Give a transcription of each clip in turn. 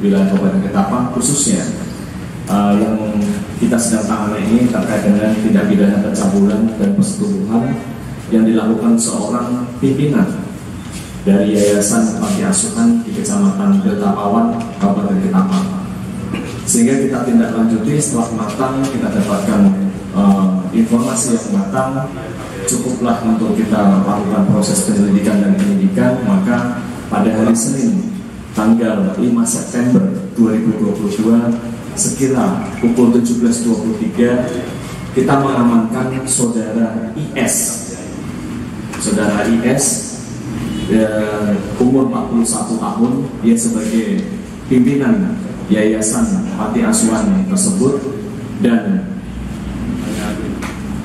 wilayah Kabupaten Ketapang, khususnya yang kita sedang tangani ini terkait dengan tindak pidana pencabulan dan persetubuhan yang dilakukan seorang pimpinan dari Yayasan Panti Asuhan di Kecamatan Delta Pawan, Kabupaten Ketapang. Sehingga kita tindak lanjuti setelah matang, kita dapatkan informasi yang matang, cukuplah untuk kita lakukan proses penyelidikan dan penyidikan. Maka pada hari Senin tanggal 5 September 2022 sekira pukul 17.23 kita mengamankan saudara IS. Saudara IS umur 41 tahun, dia sebagai pimpinan Yayasan Panti Asuhan tersebut. Dan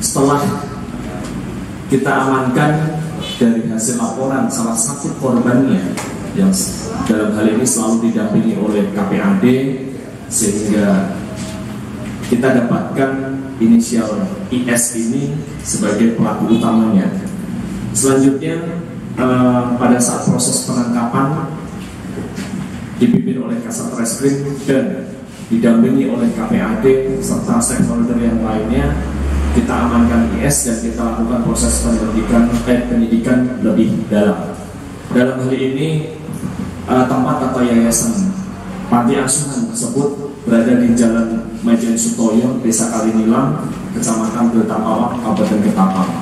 setelah kita amankan dari hasil laporan salah satu korbannya yang dalam hal ini selalu didampingi oleh KPAD, sehingga kita dapatkan inisial IS ini sebagai pelaku utamanya. Selanjutnya pada saat proses penangkapan dipimpin oleh Kasat Reskrim dan didampingi oleh KPAD serta stakeholder yang lainnya, kita amankan IS dan kita lakukan proses penyidikan lebih dalam. Dalam hal ini tempat atau yayasan Panti Asuhan tersebut berada di Jalan Majen Sutoyo, Desa Kalinilang, Kecamatan Delta Pawan, Kabupaten Ketapang.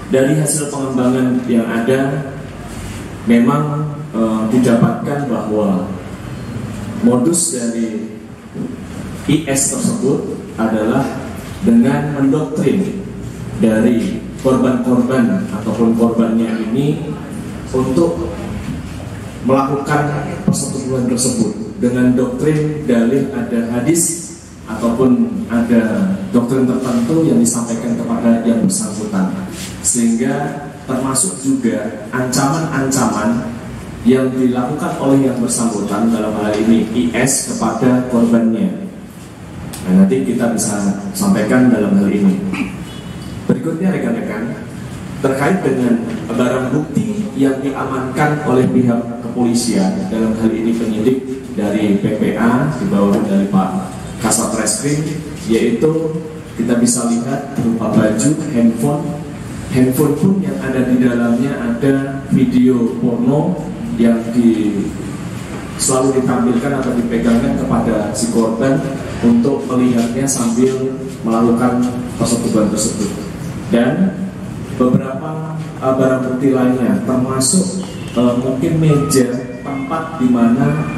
Dari hasil pengembangan yang ada, memang didapatkan bahwa modus dari IS tersebut adalah dengan mendoktrin dari korban-korban ataupun korbannya ini untuk melakukan persetubuhan tersebut dengan doktrin dalih ada hadis ataupun ada doktrin tertentu yang disampaikan kepada yang bersangkutan, sehingga termasuk juga ancaman-ancaman yang dilakukan oleh yang bersangkutan, dalam hal ini IS, kepada korbannya. Nah, nanti kita bisa sampaikan dalam hal ini. Berikutnya rekan-rekan, terkait dengan barang bukti yang diamankan oleh pihak kepolisian, dalam hal ini penyidik dari PPA di bawah dari Pak Kasat Reskrim, yaitu kita bisa lihat berupa baju, handphone pun yang ada di dalamnya ada video porno yang selalu ditampilkan atau dipegangkan kepada si korban untuk melihatnya sambil melakukan persetubuhan tersebut. Dan beberapa barang bukti lainnya, termasuk mungkin meja tempat di mana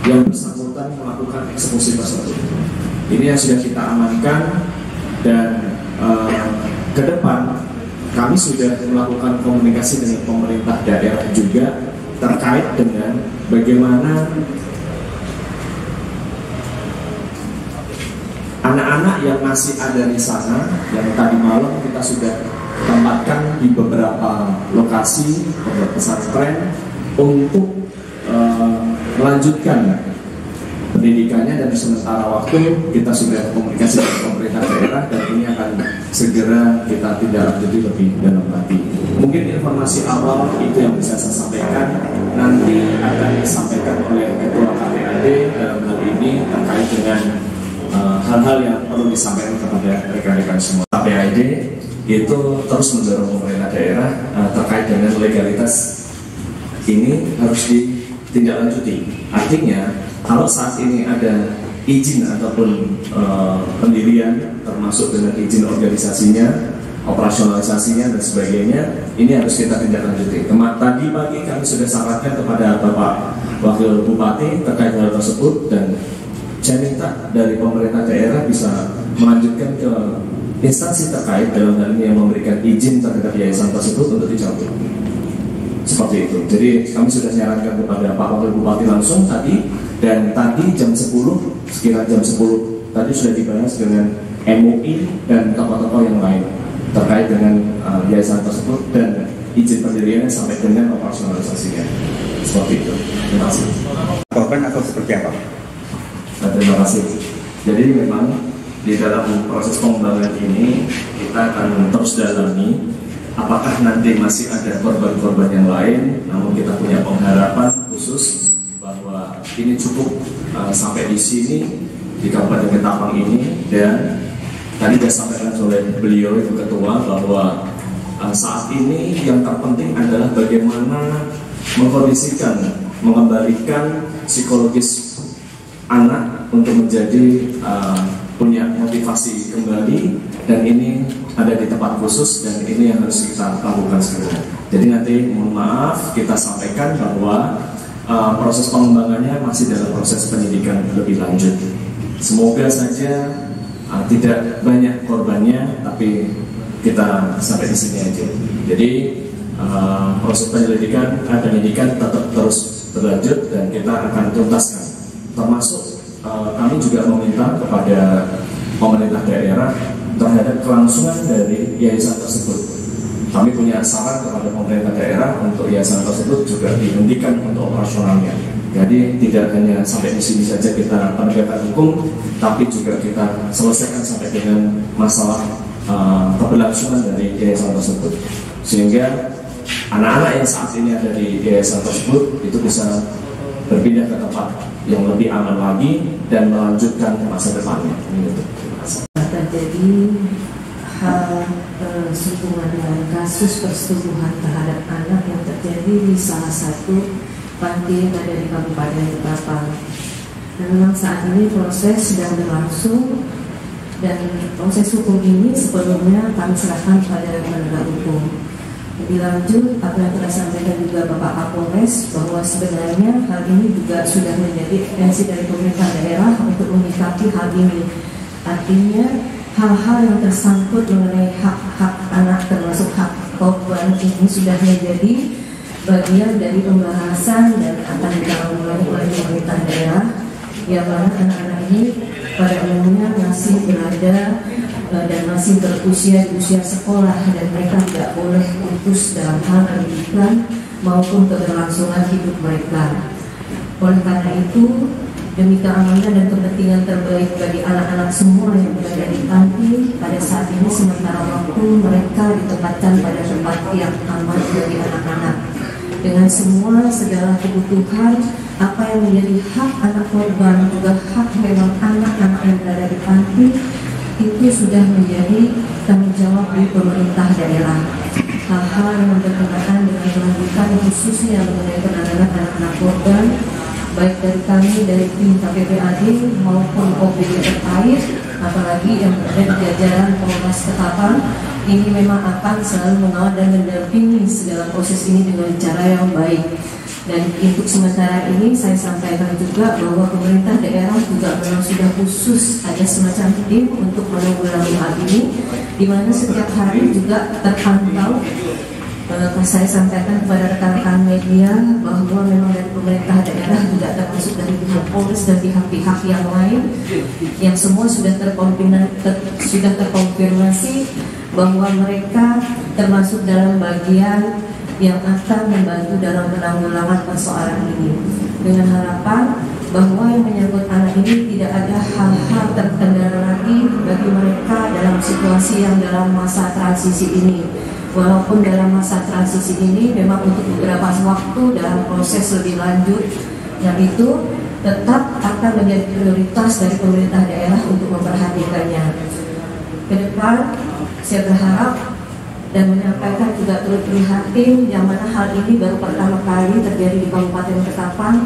yang bersangkutan melakukan eksekusi tersebut. Ini yang sudah kita amankan, dan ke depan kami sudah melakukan komunikasi dengan pemerintah daerah juga terkait dengan bagaimana anak-anak yang masih ada di sana, yang tadi malam kita sudah tempatkan di beberapa lokasi pesantren untuk melanjutkan pendidikannya, dan di sementara waktu kita sudah komunikasi dengan pemerintah daerah dan ini akan segera kita tindak lanjuti lebih dalam lagi. Mungkin informasi awal itu yang bisa saya sampaikan, nanti akan disampaikan oleh Ketua KPAD dalam hal ini terkait dengan hal-hal yang perlu disampaikan kepada rekan-rekan semua. KPAD itu terus mendorong pemerintah daerah terkait dengan legalitas ini harus ditindaklanjuti. Artinya kalau saat ini ada izin ataupun pendirian, termasuk dengan izin organisasinya, operasionalisasinya dan sebagainya, ini harus kita tindak lanjuti. Tadi pagi kami sudah sampaikan kepada Bapak Wakil Bupati terkait hal tersebut, dan saya minta dari pemerintah daerah bisa melanjutkan ke instansi terkait dalam hal ini yang memberikan izin terhadap yayasan tersebut untuk dicabut. Seperti itu. Jadi kami sudah menyarankan kepada Pak Wakil Bupati langsung tadi, dan tadi jam 10, sekira jam 10 tadi sudah dibahas dengan MUI dan tokoh-tokoh yang lain terkait dengan yayasan tersebut dan izin pendiriannya sampai dengan operasionalisasinya. Seperti itu. Terima kasih. Korban atau seperti apa? Terima kasih. Jadi memang di dalam proses pengembangan ini kita akan terus dalami apakah nanti masih ada korban-korban yang lain, namun kita punya pengharapan khusus bahwa bahwa ini cukup sampai di sini di Kabupaten Ketapang ini, dan tadi sudah sampaikan oleh beliau itu ketua bahwa saat ini yang terpenting adalah bagaimana mengkondisikan, mengembalikan psikologis anak untuk menjadi punya motivasi kembali, dan ini ada di tempat khusus dan ini yang harus kita lakukan segera. Jadi nanti mohon maaf kita sampaikan bahwa proses pengembangannya masih dalam proses penyidikan lebih lanjut. Semoga saja tidak banyak korbannya, tapi kita sampai di sini aja. Jadi proses penyidikan tetap terus berlanjut dan kita akan tuntaskan. Termasuk kami juga meminta kepada pemerintah daerah terhadap kelangsungan dari yayasan tersebut. Kami punya saran kepada pemerintah daerah untuk yayasan tersebut juga dihentikan untuk operasionalnya. Jadi tidak hanya sampai di sini saja kita penegakan hukum, tapi juga kita selesaikan sampai dengan masalah keberlangsungan dari yayasan tersebut. Sehingga anak-anak yang saat ini ada di yayasan tersebut itu bisa berpindah ke tempat yang lebih aman lagi dan melanjutkan masa depannya. Terjadi hal sehubungan dengan kasus persetubuhan terhadap anak yang terjadi di salah satu panti yang ada di Kabupaten Ketapang. Dan memang saat ini proses sedang berlangsung, dan proses hukum ini sebelumnya kami serahkan pada penegak hukum. Lebih lanjut, apa yang telah disampaikan juga Bapak Kapolres bahwa sebenarnya hal ini juga sudah menjadi atensi dari pemerintah daerah untuk menyikapi hal ini. Artinya hal-hal yang tersangkut mengenai hak-hak anak termasuk hak korban ini sudah menjadi bagian dari pembahasan dan akan ditangani oleh pemerintah daerah, yang mana anak-anak ini pada umumnya masih berada dan masih berusia di usia sekolah, dan mereka tidak boleh putus dalam hal pendidikan maupun keberlangsungan hidup mereka. Oleh karena itu, demi keamanan dan kepentingan terbaik bagi anak-anak semua yang berada di panti pada saat ini, sementara waktu mereka ditempatkan pada tempat yang aman bagi anak-anak dengan semua segala kebutuhan apa yang menjadi hak anak korban, juga hak memang anak-anak yang berada di panti itu sudah menjadi tanggung jawab di pemerintah daerah. Hal-hal yang berkenaan dengan kelanjutan khususnya mengenai penanganan anak-anak korban, baik dari kami dari tim KPPAD maupun OPD terkait, apalagi yang berada di jajaran Polres Ketapang, ini memang akan selalu mengawal dan mendampingi segala proses ini dengan cara yang baik. Dan untuk sementara ini saya sampaikan juga bahwa pemerintah daerah juga memang sudah khusus ada semacam tim untuk menanggulangi hal ini, di mana setiap hari juga terpantau. Saya sampaikan kepada rekan-rekan media bahwa memang dari pemerintah daerah juga termasuk dari pihak Polres dan pihak-pihak yang lain yang semua sudah terkonfirmasi bahwa mereka termasuk dalam bagian yang akan membantu dalam penanggulangan persoalan ini, dengan harapan bahwa yang menyangkut anak ini tidak ada hal-hal terkendala lagi bagi mereka dalam situasi yang dalam masa transisi ini. Walaupun dalam masa transisi ini memang untuk beberapa waktu dalam proses lebih lanjut, yang itu tetap akan menjadi prioritas dari pemerintah daerah untuk memperhatikannya. Ke depan saya berharap dan menyampaikan juga turut prihatin yang mana hal ini baru pertama kali terjadi di Kabupaten Ketapang.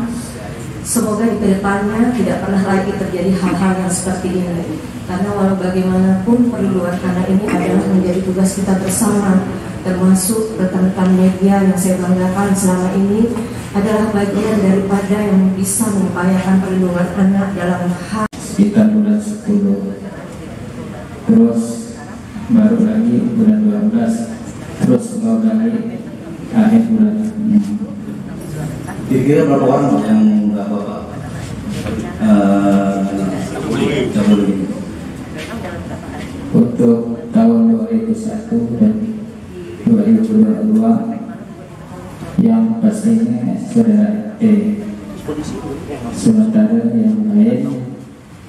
Semoga di kedepannya tidak pernah lagi terjadi hal-hal yang seperti ini. Karena walau bagaimanapun perlindungan anak ini adalah menjadi tugas kita bersama, termasuk rekan-rekan media yang saya banggakan selama ini adalah bagian daripada yang bisa mengupayakan perlindungan anak dalam hal sekitar bulan 10, terus baru lagi bulan 12, terus lagi akhir bulan. Kira-kira berapa orang yang Bapak cabul ini? Untuk tahun 2001 dan 2022 yang pastinya saudara E, sementara yang lain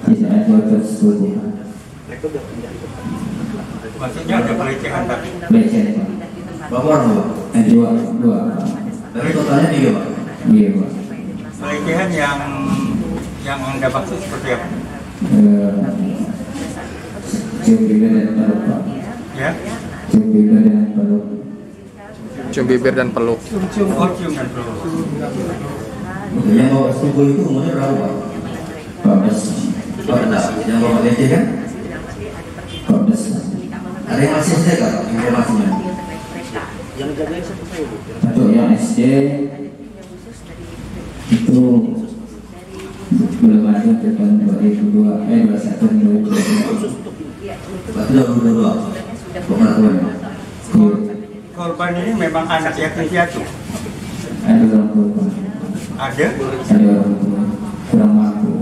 tidak ada persetubuhan. Maksudnya ada pelecehan Pak? Pelecehan Pak. Berapa orang Pak? Dua Pak. Dari totalnya 3 Pak? Iya Pak. Selain pelecehan yang Anda maksud seperti apa? Cium bibir dan peluk, Pak. Ya? Cium bibir dan peluk. Cium bibir dan peluk. Oh, cium dan peluk. Yang bawa setubuh itu umurnya berapa, Pak? 14. Oh, enggak. Yang bawa SD kan? 14. Ada yang masih SD Pak, informasinya? Untuk yang SD itu belum ada tahun 2021 Berarti 2022. Pengetahuan. Korban ini memang anak yatim piatu. Ada orang tua, Ada? ada orang tua kurang mampu.